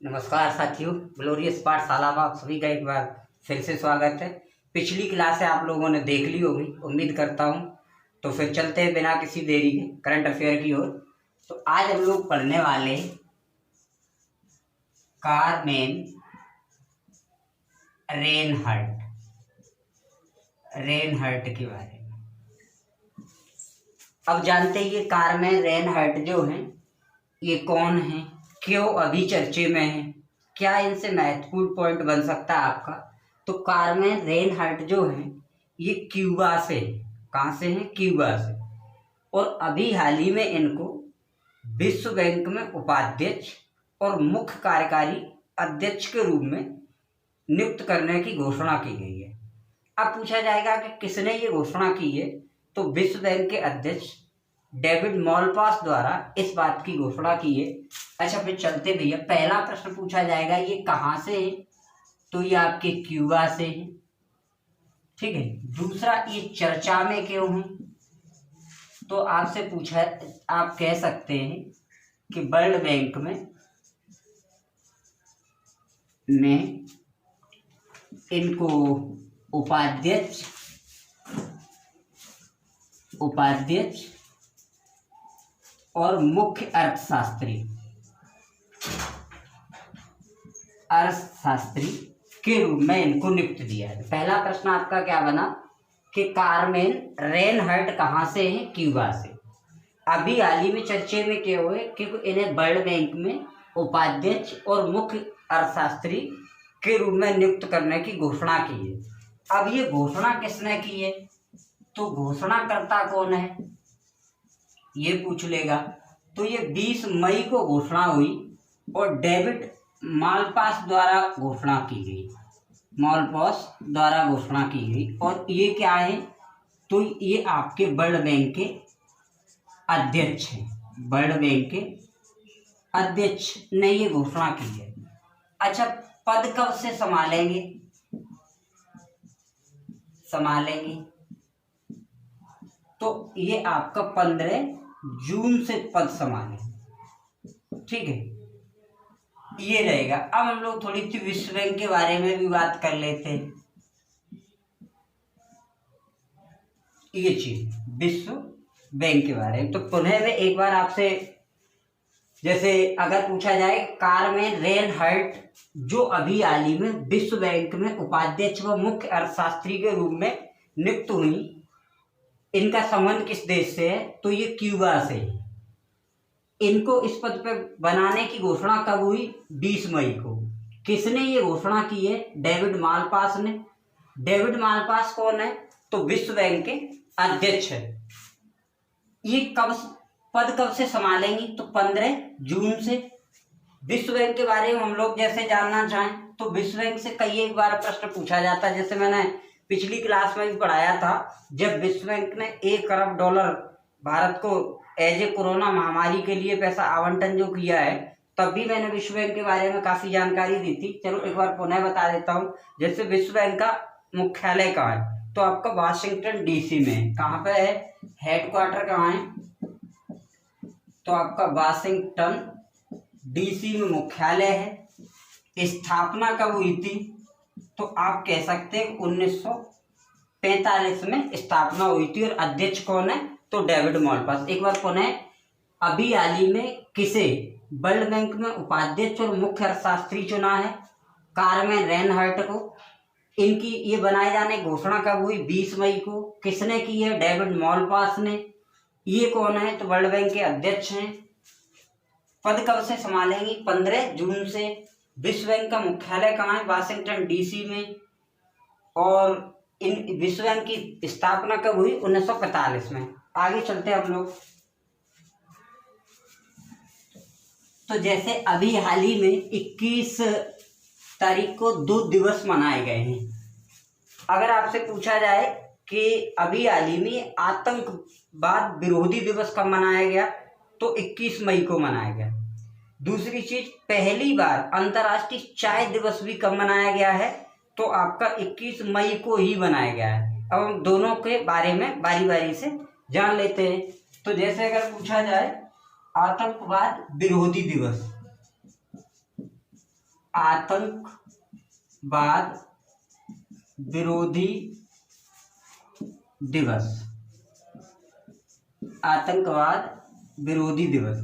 नमस्कार साथियों, ग्लोरियस पाठशाला में आप सभी का एक बार फिर से स्वागत है। पिछली क्लासें आप लोगों ने देख ली होगी, उम्मीद करता हूँ। तो फिर चलते हैं बिना किसी देरी के करंट अफेयर की ओर। तो आज हम लोग पढ़ने वाले कारमेन रेनहर्ट के बारे में। अब जानते हैं ये कारमेन रेनहर्ट जो हैं ये कौन है, क्यों अभी चर्चे में है, क्या इनसे महत्वपूर्ण पॉइंट बन सकता है आपका। तो कारमेन रेनहर्ट जो है ये क्यूबा से, कहाँ से हैं, क्यूबा से। और अभी हाल ही में इनको विश्व बैंक में उपाध्यक्ष और मुख्य कार्यकारी अध्यक्ष के रूप में नियुक्त करने की घोषणा की गई है। अब पूछा जाएगा कि किसने ये घोषणा की है, तो विश्व बैंक के अध्यक्ष डेविड मालपास द्वारा इस बात की घोषणा की है। अच्छा, फिर चलते भैया, पहला प्रश्न पूछा जाएगा ये कहाँ से है, तो ये आपके क्यूबा से है, ठीक है। दूसरा, ये चर्चा में क्यों है, तो आपसे पूछा, आप कह सकते हैं कि वर्ल्ड बैंक में इनको उपाध्यक्ष और मुख्य अर्थशास्त्री के रूप में इनको नियुक्त दिया है। पहला प्रश्न आपका क्या बना कि कारमेन रेनहर्ट कहाँ से है, क्यूबा से। अभी हाल ही में चर्चे में क्या हुए कि इन्हें वर्ल्ड बैंक में उपाध्यक्ष और मुख्य अर्थशास्त्री के रूप में नियुक्त करने की घोषणा की है। अब ये घोषणा किसने की है, तो घोषणाकर्ता कौन है ये पूछ लेगा। तो ये 20 मई को घोषणा हुई और डेविड मालपास द्वारा घोषणा की गई, और ये क्या है, तो ये आपके वर्ल्ड बैंक के अध्यक्ष हैं। वर्ल्ड बैंक के अध्यक्ष ने ये घोषणा की है। अच्छा, पद कब से संभालेंगे, तो ये आपका 15 जून से पद संभाले, ठीक है, ये रहेगा। अब हम लोग थोड़ी सी विश्व बैंक के बारे में भी बात कर लेते हैं। ये चीज विश्व बैंक के बारे में, तो पुनः मैं एक बार आपसे, जैसे अगर पूछा जाए कारमेन रेनहर्ट जो अभी हाल ही में विश्व बैंक में उपाध्यक्ष व मुख्य अर्थशास्त्री के रूप में नियुक्त हुई, इनका संबंध किस देश से है, तो ये क्यूबा से है। इनको इस पद पर बनाने की घोषणा कब हुई, 20 मई को। किसने ये घोषणा की है, डेविड मालपास ने। डेविड मालपास कौन है, तो विश्व बैंक के अध्यक्ष है। ये पद कब से संभालेंगी, तो 15 जून से। विश्व बैंक के बारे में हम लोग जैसे जानना चाहें तो विश्व बैंक से कई एक बार प्रश्न पूछा जाता है। जैसे मैंने पिछली क्लास में भी पढ़ाया था, जब विश्व बैंक ने $1 अरब भारत को एज ए कोरोना महामारी के लिए पैसा आवंटन जो किया है, तब भी मैंने विश्व बैंक के बारे में काफी जानकारी दी थी। चलो एक बार पुनः बता देता हूँ। जैसे विश्व बैंक का मुख्यालय कहाँ है, तो आपका वाशिंगटन डीसी में है। कहाँ पे है, हेडक्वार्टर कहाँ है, तो आपका वाशिंगटन डीसी में मुख्यालय है। स्थापना कब हुई थी, तो आप कह सकते हैं 1945 में स्थापना हुई थी। और अध्यक्ष कौन है, तो डेविड मालपास। एक बार पुनः, अभी हाल ही में किसे वर्ल्ड बैंक में उपाध्यक्ष और मुख्य अर्थशास्त्री चुना है, कारमेन रेनहर्ट को। इनकी ये बनाए जाने की घोषणा कब हुई, 20 मई को। किसने की है, डेविड मालपास ने। ये कौन है, तो वर्ल्ड बैंक के अध्यक्ष हैं। पद कब से संभालेंगी, 15 जून से। विश्व बैंक का मुख्यालय कहाँ है, वाशिंगटन डीसी में। और इन विश्व बैंक की स्थापना कब हुई, 1945 में। आगे चलते हैं हम लोग। तो जैसे अभी हाल ही में 21 तारीख को 2 दिवस मनाए गए हैं। अगर आपसे पूछा जाए कि अभी हाल ही में आतंकवाद विरोधी दिवस कब मनाया गया, तो 21 मई को मनाया गया। दूसरी चीज, पहली बार अंतर्राष्ट्रीय चाय दिवस भी कब मनाया गया है, तो आपका 21 मई को ही मनाया गया है। अब हम दोनों के बारे में बारी बारी से जान लेते हैं। तो जैसे अगर पूछा जाए आतंकवाद विरोधी दिवस, आतंकवाद विरोधी दिवस। आतंकवाद विरोधी दिवस।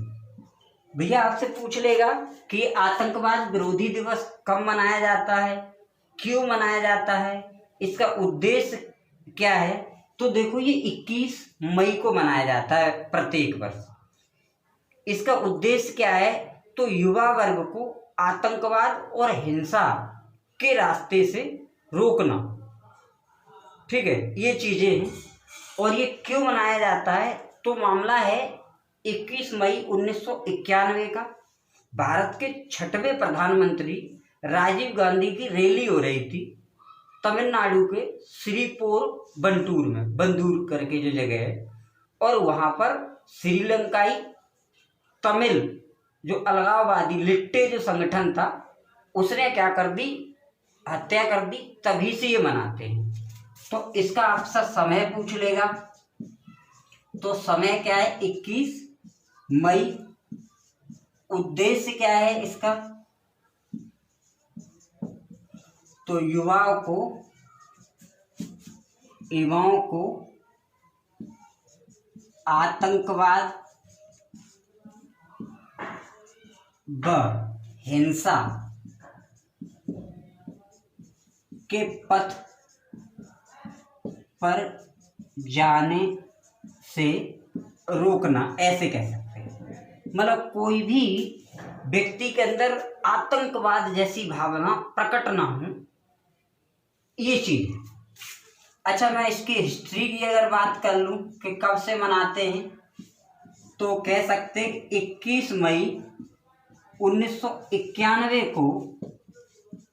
भैया आपसे पूछ लेगा कि आतंकवाद विरोधी दिवस कब मनाया जाता है, क्यों मनाया जाता है, इसका उद्देश्य क्या है। तो देखो ये 21 मई को मनाया जाता है प्रत्येक वर्ष। इसका उद्देश्य क्या है, तो युवा वर्ग को आतंकवाद और हिंसा के रास्ते से रोकना। ठीक है, ये चीजें हैं। और ये क्यों मनाया जाता है, तो मामला है 21 मई 1991 का। भारत के 6वें प्रधानमंत्री राजीव गांधी की रैली हो रही थी तमिलनाडु के श्रीपोरबंटूर में, बंदूर करके जो जगह है, और वहां पर श्रीलंकाई तमिल जो अलगाववादी लिट्टे जो संगठन था उसने क्या कर दी, हत्या कर दी। तभी से ये मनाते हैं। तो इसका आपसे समय पूछ लेगा, तो समय क्या है 21 मई। उद्देश्य क्या है इसका, तो युवाओं को आतंकवाद व हिंसा के पथ पर जाने से रोकना, ऐसे कह सकते हैं। मतलब कोई भी व्यक्ति के अंदर आतंकवाद जैसी भावना प्रकट ना हो, ये चीज। अच्छा, मैं इसकी हिस्ट्री की अगर बात कर लूं कि कब से मनाते हैं, तो कह सकते हैं 21 मई 1991 को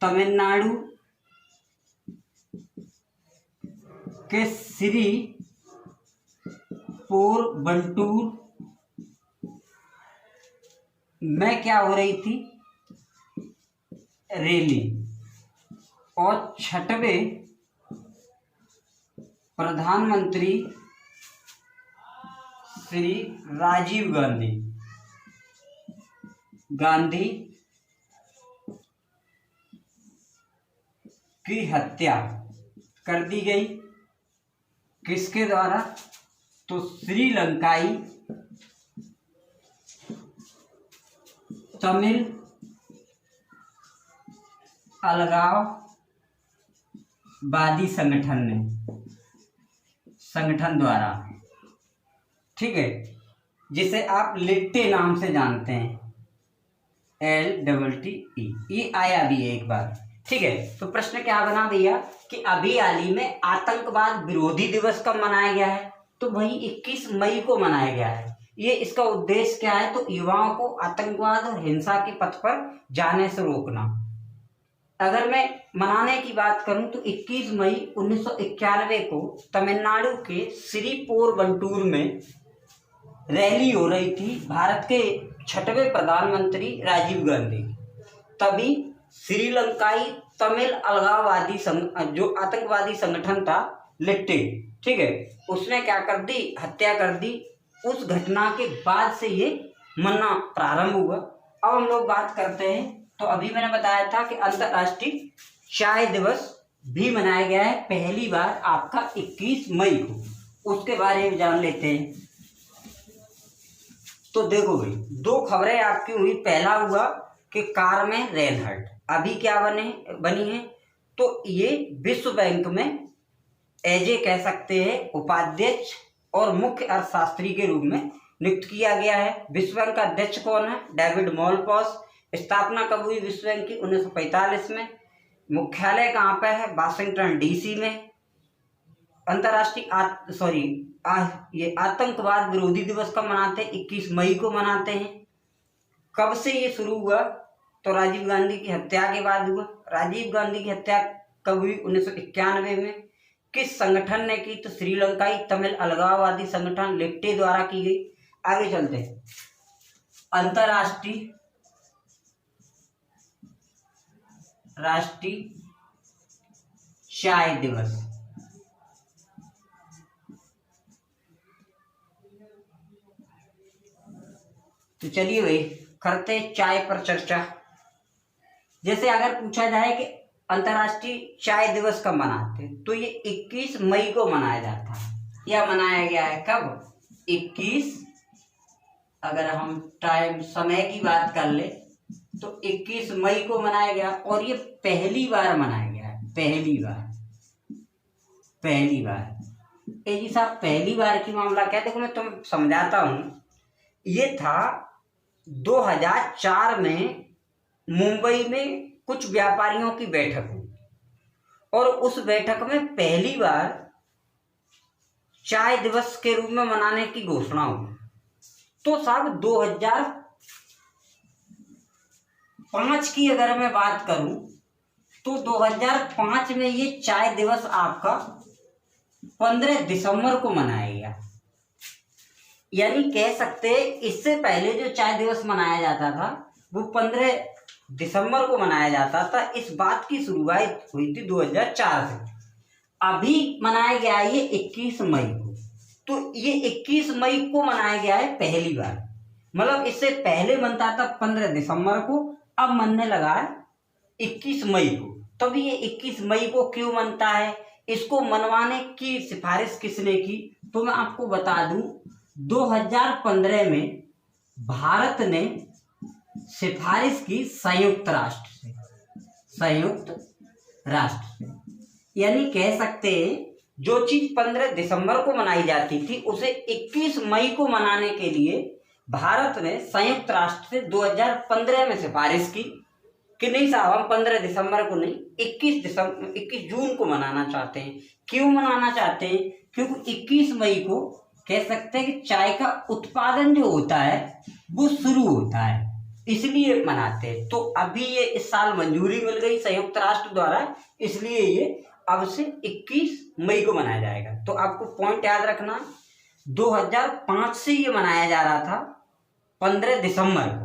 तमिलनाडु के श्रीपोरबंटूर में क्या हो रही थी, रैली। और 6वें प्रधानमंत्री श्री राजीव गांधी की हत्या कर दी गई। किसके द्वारा, तो श्रीलंकाई तमिल अलगाववादी संगठन द्वारा। ठीक है, जिसे आप लिट्टे नाम से जानते हैं, LTTE आया भी है एक बार। ठीक है, तो प्रश्न क्या बना भैया कि अभी हाल ही में आतंकवाद विरोधी दिवस कब मनाया गया है, तो वही 21 मई को मनाया गया है। ये इसका उद्देश्य क्या है, तो युवाओं को आतंकवाद और हिंसा के पथ पर जाने से रोकना। अगर मैं मनाने की बात करूं तो 21 मई 1991 को तमिलनाडु के श्रीपोरबंटूर में रैली हो रही थी भारत के 6वें प्रधानमंत्री राजीव गांधी। तभी श्रीलंकाई तमिल अलगाववादी जो आतंकवादी संगठन था लिट्टे, ठीक है, उसने क्या कर दी, हत्या कर दी। उस घटना के बाद से ये मनाना प्रारंभ हुआ। अब हम लोग बात करते हैं, तो अभी मैंने बताया था कि अंतर्राष्ट्रीय चाय दिवस भी मनाया गया है पहली बार आपका 21 मई को। उसके बारे में जान लेते हैं। तो देखो भाई, दो खबरें आपकी हुई। पहला हुआ कि कार में रेल हल्ट अभी क्या बनी है, तो ये विश्व बैंक में एजे कह सकते हैं उपाध्यक्ष और मुख्य अर्थशास्त्री के रूप में नियुक्त किया गया है। विश्व बैंक का अध्यक्ष कौन है, डेविड मालपास। स्थापना कब हुई विश्व बैंक की, 1945 में। मुख्यालय कहाँ पे है, वाशिंगटन DC में। अंतर्राष्ट्रीय ये आतंकवाद विरोधी दिवस कब मनाते हैं, 21 मई को मनाते हैं। कब से ये शुरू हुआ, तो राजीव गांधी की हत्या के बाद हुआ। राजीव गांधी की हत्या कब हुई, 1991 में। किस संगठन ने की, तो श्रीलंकाई तमिल अलगाववादी संगठन लिट्टे द्वारा की गई। आगे चलते हैं। अंतर्राष्ट्रीय चाय दिवस। तो चलिए भाई करते चाय पर चर्चा। जैसे अगर पूछा जाए कि अंतर्राष्ट्रीय चाय दिवस कब मनाते हैं, तो ये 21 मई को मनाया जाता है। यह मनाया गया है कब? 21, अगर हम टाइम समय की बात कर ले तो 21 मई को मनाया गया, और ये पहली बार मनाया गया है। पहली बार जी साहब, पहली बार की मामला क्या है, देखो मैं तुम समझाता हूँ। ये था 2004 में मुंबई में कुछ व्यापारियों की बैठक हुई, और उस बैठक में पहली बार चाय दिवस के रूप में मनाने की घोषणा हुई। तो साहब 2005 की अगर मैं बात करूं तो 2005 में ये चाय दिवस आपका 15 दिसंबर को मनाया गया। यानी कह सकते हैं इससे पहले जो चाय दिवस मनाया जाता था वो 15 दिसंबर को मनाया जाता था। इस बात की शुरुआत हुई थी 2004 से। अभी मनाया गया ये 21 मई को। तो ये 21 मई को मनाया गया है पहली बार। मतलब इससे पहले बनता था 15 दिसंबर को, अब मनने लगा है 21 मई को। तब ये 21 मई को क्यों मनता है, इसको मनवाने की सिफारिश किसने की, तो मैं आपको बता दूं 2015 में भारत ने सिफारिश की संयुक्त राष्ट्र से। यानी कह सकते हैं जो चीज 15 दिसंबर को मनाई जाती थी उसे 21 मई को मनाने के लिए भारत ने संयुक्त राष्ट्र से 2015 में सिफारिश की कि नहीं साहब, हम 15 दिसंबर को नहीं 21 जून को मनाना चाहते हैं। क्यों मनाना चाहते हैं? क्योंकि 21 मई को कह सकते हैं कि चाय का उत्पादन जो होता है वो शुरू होता है, इसलिए मनाते हैं। तो अभी ये इस साल मंजूरी मिल गई संयुक्त राष्ट्र द्वारा, इसलिए ये अब से 21 मई को मनाया जाएगा। तो आपको पॉइंट याद रखना, 2005 से ये मनाया जा रहा था 15 दिसंबर को।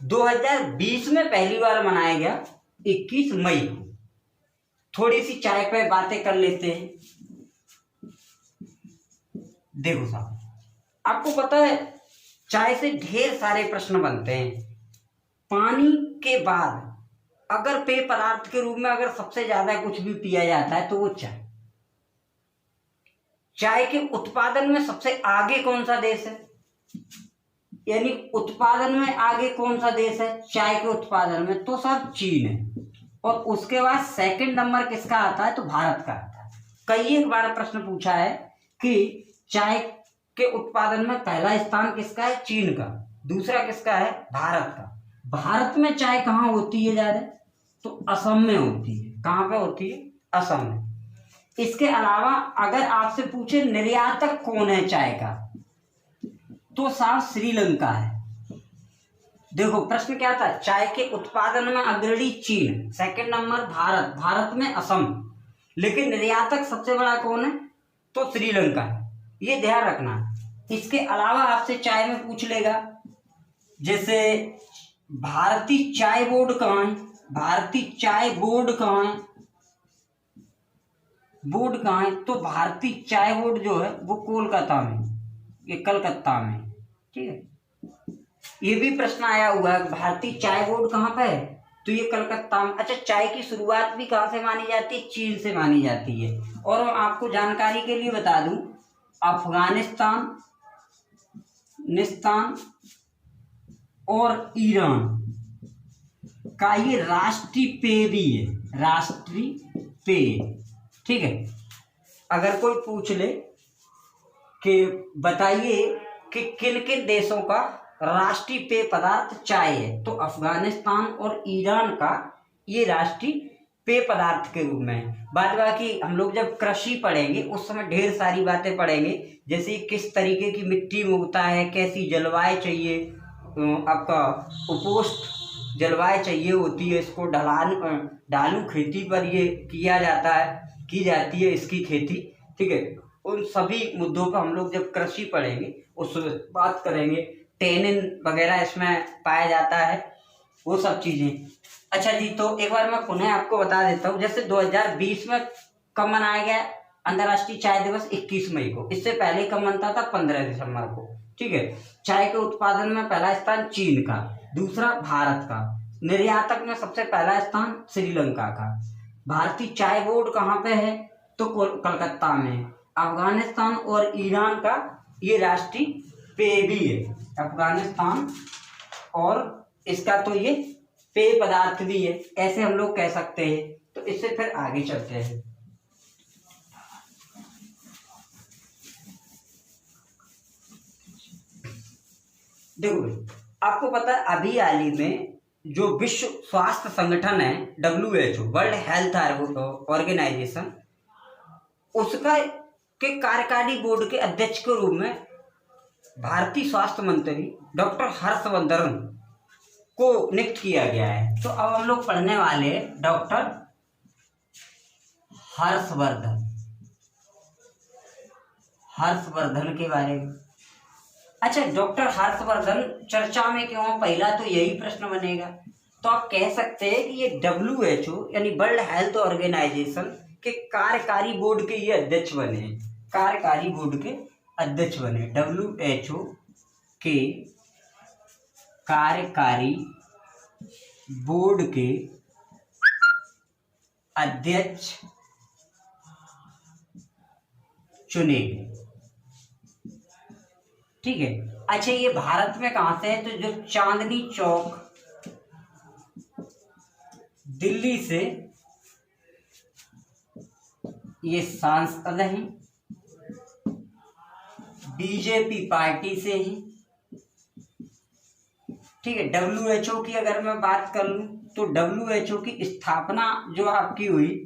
2020 में पहली बार मनाया गया 21 मई को। थोड़ी सी चाय पे बातें कर लेते हैं। देखो साहब, आपको पता है चाय से ढेर सारे प्रश्न बनते हैं। पानी के बाद अगर पेय पदार्थ के रूप में अगर सबसे ज्यादा कुछ भी पिया जाता है तो वो चाय के उत्पादन में सबसे आगे कौन सा देश है? यानी उत्पादन में आगे कौन सा देश है चाय के उत्पादन में? तो साहब चीन है। और उसके बाद सेकंड नंबर किसका आता है? तो भारत का आता है। कई एक बार प्रश्न पूछा है कि चाय के उत्पादन में पहला स्थान किसका है? चीन का। दूसरा किसका है? भारत का। भारत में चाय कहाँ होती है ज्यादा? तो असम में होती है। कहाँ पे होती है? असम में। इसके अलावा अगर आपसे पूछे निर्यातक कौन है चाय का, तो साहब श्रीलंका है। देखो प्रश्न क्या था, चाय के उत्पादन में अग्रणी चीन, सेकंड नंबर भारत, भारत में असम, लेकिन निर्यातक सबसे बड़ा कौन है? तो श्रीलंका है। ये ध्यान रखना। इसके अलावा आपसे चाय में पूछ लेगा, जैसे भारतीय चाय बोर्ड कहाँ है? भारतीय चाय बोर्ड कहाँ है? बोर्ड कहाँ है? तो भारतीय चाय बोर्ड जो है वो कोलकाता में, ये कलकत्ता में। ठीक है, ये भी प्रश्न आया हुआ है भारतीय चाय बोर्ड कहाँ पे है? तो ये कलकत्ता में। अच्छा, चाय की शुरुआत भी कहाँ से मानी जाती है? चीन से मानी जाती है। और मैं आपको जानकारी के लिए बता दूं, अफगानिस्तान और ईरान का ये राष्ट्रीय पेय भी है, राष्ट्रीय पेय। ठीक है, अगर कोई पूछ ले कि बताइए कि किन किन देशों का राष्ट्रीय पेय पदार्थ चाय है, तो अफगानिस्तान और ईरान का ये राष्ट्रीय पेय पदार्थ के रूप में। बाद बाकी हम लोग जब कृषि पढ़ेंगे उस समय ढेर सारी बातें पढ़ेंगे, जैसे किस तरीके की मिट्टी में उगता है, कैसी जलवायु चाहिए, आपका उपोष्ण जलवायु चाहिए होती है, इसको ढालू खेती पर ये की जाती है इसकी खेती। ठीक है, उन सभी मुद्दों पर हम लोग जब कृषि पढ़ेंगे उस बात करेंगे। टेनिन वगैरह इसमें पाया जाता है, वो सब चीजें। अच्छा जी, तो एक बार मैं पुनः आपको बता देता हूँ, जैसे 2020 में कब मनाया गया अंतर्राष्ट्रीय चाय दिवस? 21 मई को। इससे पहले कब मनता था? 15 दिसंबर को। ठीक है, चाय के उत्पादन में पहला स्थान चीन का, दूसरा भारत का, निर्यातक में सबसे पहला स्थान श्रीलंका का। भारतीय चाय बोर्ड कहाँ पे है, तो कलकत्ता में। अफगानिस्तान और ईरान का ये राष्ट्रीय पेय भी है, अफगानिस्तान और इसका तो ये पेय पदार्थ भी है, ऐसे हम लोग कह सकते हैं। तो इससे फिर आगे चलते हैं। देखो भाई, आपको पता है अभी हाल ही में जो विश्व स्वास्थ्य संगठन है WHO, वर्ल्ड हेल्थ ऑर्गेनाइजेशन, उसका के कार्यकारी बोर्ड के अध्यक्ष के रूप में भारतीय स्वास्थ्य मंत्री डॉक्टर हर्षवर्धन को नियुक्त किया गया है। तो अब हम लोग पढ़ने वाले हैं डॉक्टर हर्षवर्धन के बारे में। अच्छा, डॉक्टर हर्षवर्धन चर्चा में क्यों, पहला तो यही प्रश्न बनेगा। तो आप कह सकते हैं कि ये WHO यानी वर्ल्ड हेल्थ ऑर्गेनाइजेशन के कार्यकारी बोर्ड के ये अध्यक्ष बने हैं, कार्यकारी बोर्ड के अध्यक्ष बने। WHO के कार्यकारी बोर्ड के अध्यक्ष चुने गए, ठीक है। अच्छा, ये भारत में कहाँ से है, तो जो चांदनी चौक दिल्ली से ये सांसद हैं, बीजेपी पार्टी से ही, ठीक है। WHO की अगर मैं बात कर लूं तो WHO की स्थापना जो आपकी हुई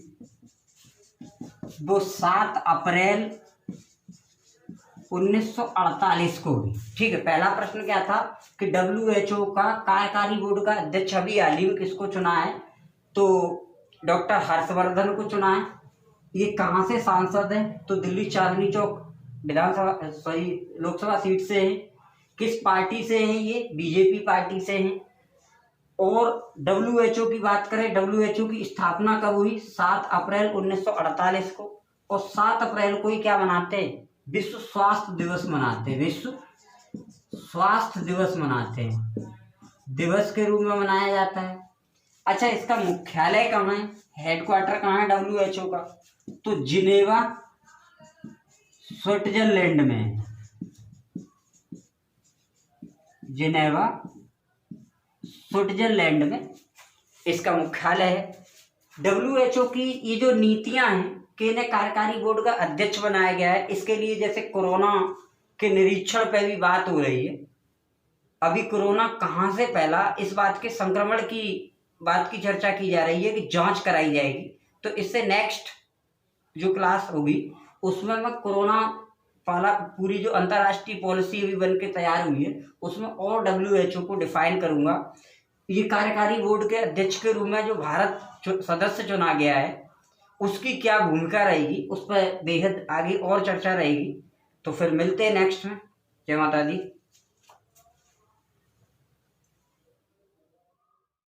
वो 7 अप्रैल 1948 को हुई, ठीक है। पहला प्रश्न क्या था कि WHO का कार्यकारी बोर्ड का अध्यक्ष अभी हाल ही में किसको चुना है, तो डॉक्टर हर्षवर्धन को चुना है। ये कहाँ से सांसद है, तो दिल्ली चांदनी चौक विधानसभा लोकसभा सीट से है। किस पार्टी से हैं ये, बीजेपी पार्टी से हैं। और WHO की बात करें, WHO की स्थापना कब हुई, 7 अप्रैल 1948 को। और 7 अप्रैल को ही क्या मनाते हैं, विश्व स्वास्थ्य दिवस मनाते हैं, विश्व स्वास्थ्य दिवस मनाते हैं, दिवस के रूप में मनाया जाता है। अच्छा, इसका मुख्यालय कहाँ है, हेडक्वार्टर कहाँ है WHO का, तो जिनेवा स्विट्जरलैंड में, जिनेवा स्विट्जरलैंड में इसका मुख्यालय है। WHO की ये जो नीतियां हैं कि इन्हें कार्यकारी बोर्ड का अध्यक्ष बनाया गया है, इसके लिए जैसे कोरोना के निरीक्षण पे भी बात हो रही है। अभी कोरोना कहाँ से फैला, इस बात के संक्रमण की बात की चर्चा की जा रही है कि जांच कराई जाएगी। तो इससे नेक्स्ट जो क्लास होगी उसमें मैं कोरोना वाला पूरी जो अंतर्राष्ट्रीय पॉलिसी अभी बन के तैयार हुई है उसमें और WHO को डिफाइन करूंगा। ये कार्यकारी बोर्ड के अध्यक्ष के रूप में जो भारत सदस्य चुना गया है उसकी क्या भूमिका रहेगी, उस पर बेहद आगे और चर्चा रहेगी। तो फिर मिलते हैं नेक्स्ट में। जय माता दी।